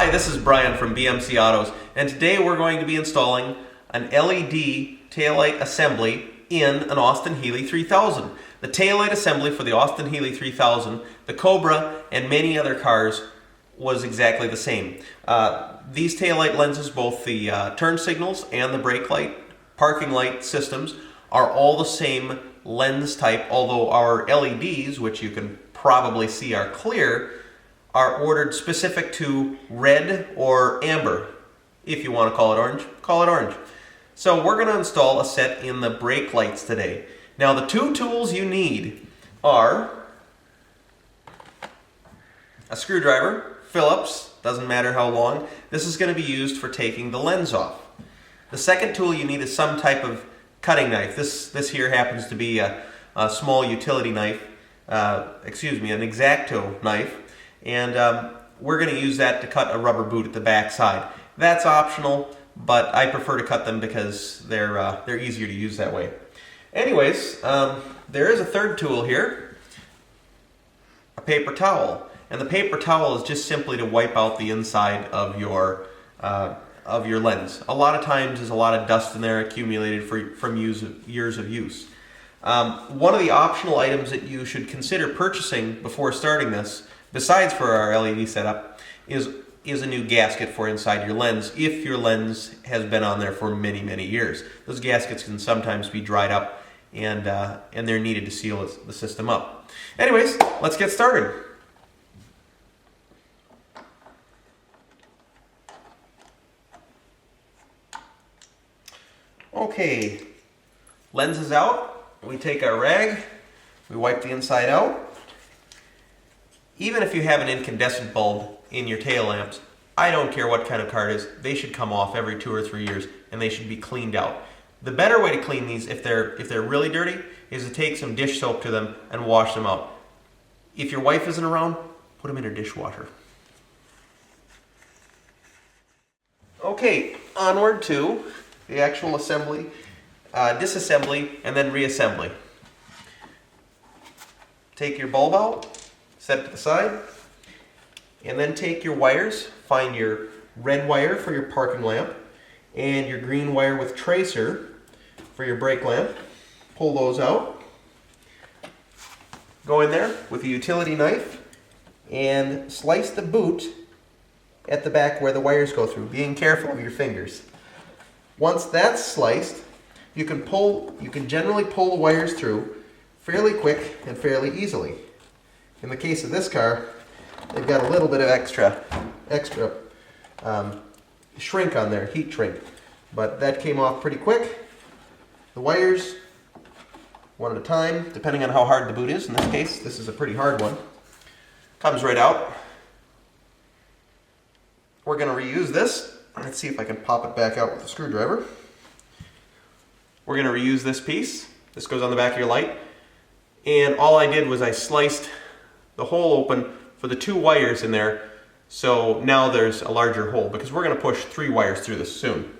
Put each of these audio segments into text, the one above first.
Hi, this is Brian from BMC Autos, and today we're going to be installing an LED taillight assembly in an Austin Healey 3000. The taillight assembly for the Austin Healey 3000, the Cobra, and many other cars was exactly the same. These taillight lenses, both the turn signals and the brake light, parking light systems, are all the same lens type, although our LEDs, which you can probably see are clear, are ordered specific to red or amber. If you want to call it orange, call it orange. So we're going to install a set in the brake lights today. Now the two tools you need are a screwdriver, Phillips, doesn't matter how long. This is going to be used for taking the lens off. The second tool you need is some type of cutting knife. This here happens to be a small utility knife, an X-Acto knife. And we're going to use that to cut a rubber boot at the back side. That's optional, but I prefer to cut them because they're easier to use that way. Anyways, there is a third tool here, a paper towel. And the paper towel is just simply to wipe out the inside of your lens. A lot of times there's a lot of dust in there accumulated from years of use. One of the optional items that you should consider purchasing before starting this, besides for our LED setup, is a new gasket for inside your lens if your lens has been on there for many, many years. Those gaskets can sometimes be dried up and they're needed to seal the system up. Anyways, let's get started. Okay, lens is out. We take our rag, we wipe the inside out. Even if you have an incandescent bulb in your tail lamps, I don't care what kind of car it is, they should come off every 2 or 3 years and they should be cleaned out. The better way to clean these, if they're really dirty, is to take some dish soap to them and wash them out. If your wife isn't around, put them in her dishwasher. Okay, onward to the actual assembly, disassembly, and then reassembly. Take your bulb out, set it to the side, and then take your wires, find your red wire for your parking lamp, and your green wire with tracer for your brake lamp. Pull those out. Go in there with a utility knife and slice the boot at the back where the wires go through, being careful of your fingers. Once that's sliced, you can generally pull the wires through fairly quick and fairly easily. In the case of this car, they've got a little bit of extra shrink on there, heat shrink, but that came off pretty quick. The wires, one at a time, depending on how hard the boot is. In this case, this is a pretty hard one. Comes right out. We're going to reuse this. Let's see if I can pop it back out with a screwdriver. We're going to reuse this piece. This goes on the back of your light. And all I did was I sliced the hole open for the 2 wires in there, so now there's a larger hole because we're going to push 3 wires through this soon.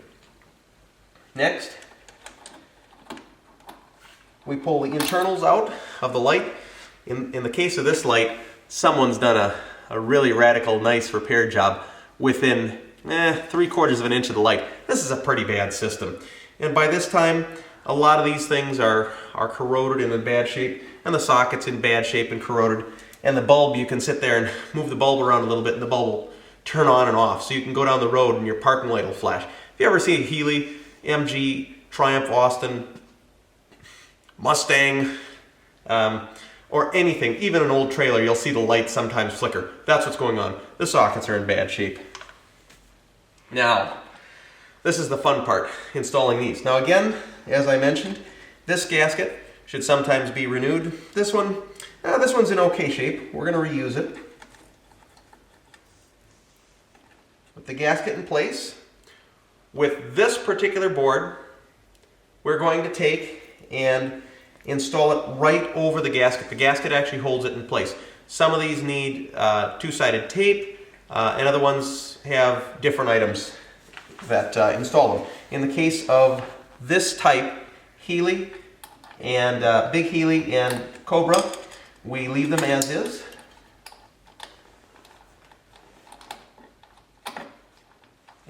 Next, we pull the internals out of the light. In the case of this light, someone's done a really radical, nice repair job within 3/4 of an inch of the light. This is a pretty bad system. And by this time, a lot of these things are corroded and in bad shape, and the socket's in bad shape and corroded. And the bulb, you can sit there and move the bulb around a little bit and the bulb will turn on and off. So you can go down the road and your parking light will flash. If you ever see a Healey, MG, Triumph, Austin, Mustang, or anything, even an old trailer, you'll see the light sometimes flicker. That's what's going on. The sockets are in bad shape. Now, this is the fun part, installing these. Now again, as I mentioned, this gasket should sometimes be renewed. This one's in okay shape. We're going to reuse it. With the gasket in place, with this particular board, we're going to take and install it right over the gasket. The gasket actually holds it in place. Some of these need 2-sided tape, and other ones have different items that install them. In the case of this type, Healey and Big Healey and Cobra, we leave them as is.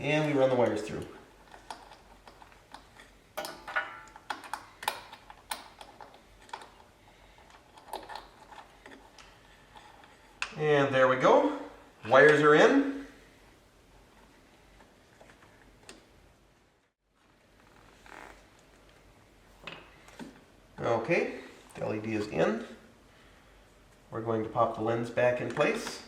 and we run the wires through. And there we go. Wires are in. Okay, the LED is in. We're going to pop the lens back in place.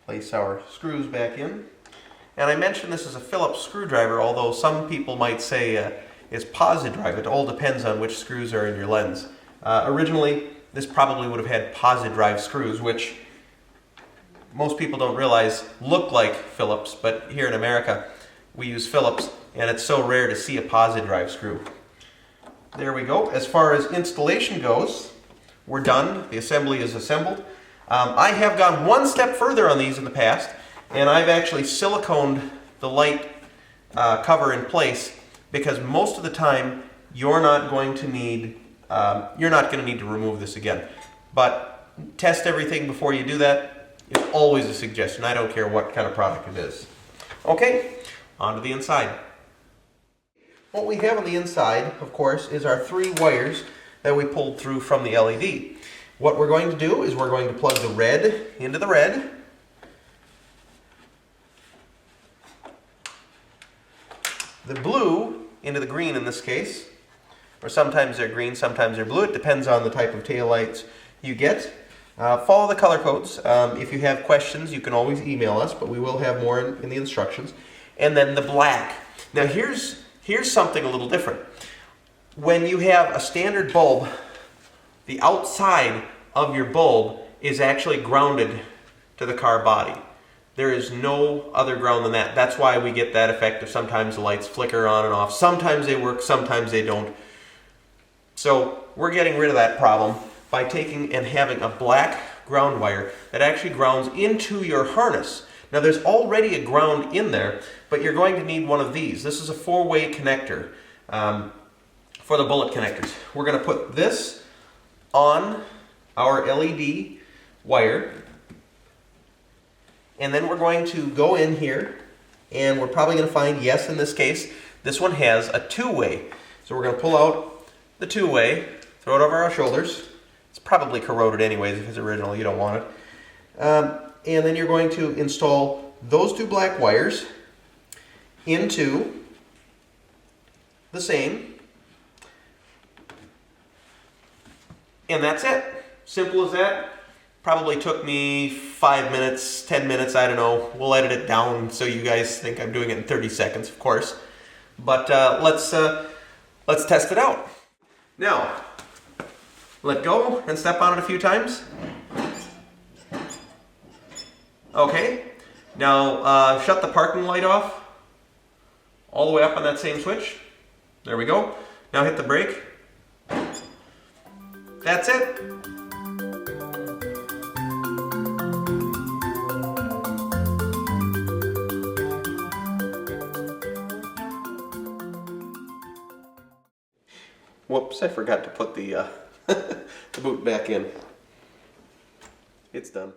Place our screws back in. And I mentioned this is a Phillips screwdriver, although some people might say it's positive drive. It all depends on which screws are in your lens. Originally, this probably would have had positive drive screws, which most people don't realize look like Phillips, but here in America, we use Phillips, and it's so rare to see a positive drive screw. There we go. As far as installation goes, we're done. The assembly is assembled. I have gone one step further on these in the past, and I've actually siliconed the light cover in place, because most of the time you're not going to need to remove this again. But test everything before you do that is always a suggestion. I don't care what kind of product it is. Okay, on to the inside. What we have on the inside, of course, is our 3 wires that we pulled through from the LED. What we're going to do is we're going to plug the red into the red, the blue into the green in this case, or sometimes they're green, sometimes they're blue. It depends on the type of taillights you get. Follow the color codes. If you have questions, you can always email us, but we will have more in the instructions. And then the black. Now here's something a little different. When you have a standard bulb, the outside of your bulb is actually grounded to the car body. There is no other ground than that. That's why we get that effect of sometimes the lights flicker on and off. Sometimes they work, sometimes they don't. So we're getting rid of that problem by taking and having a black ground wire that actually grounds into your harness. Now there's already a ground in there, but you're going to need one of these. This is a 4-way connector for the bullet connectors. We're going to put this on our LED wire, and then we're going to go in here, and we're probably going to find, yes, in this case, this one has a 2-way. So we're going to pull out the 2-way, throw it over our shoulders. It's probably corroded anyways. If it's original, you don't want it. And then you're going to install those 2 black wires into the same. And that's it. Simple as that. Probably took me 5 minutes, 10 minutes, I don't know. We'll edit it down so you guys think I'm doing it in 30 seconds, of course. But let's test it out. Now, let go and step on it a few times. Okay. Now shut the parking light off all the way up on that same switch. There we go. Now hit the brake. That's it. Whoops, I forgot to put the, the boot back in. It's done.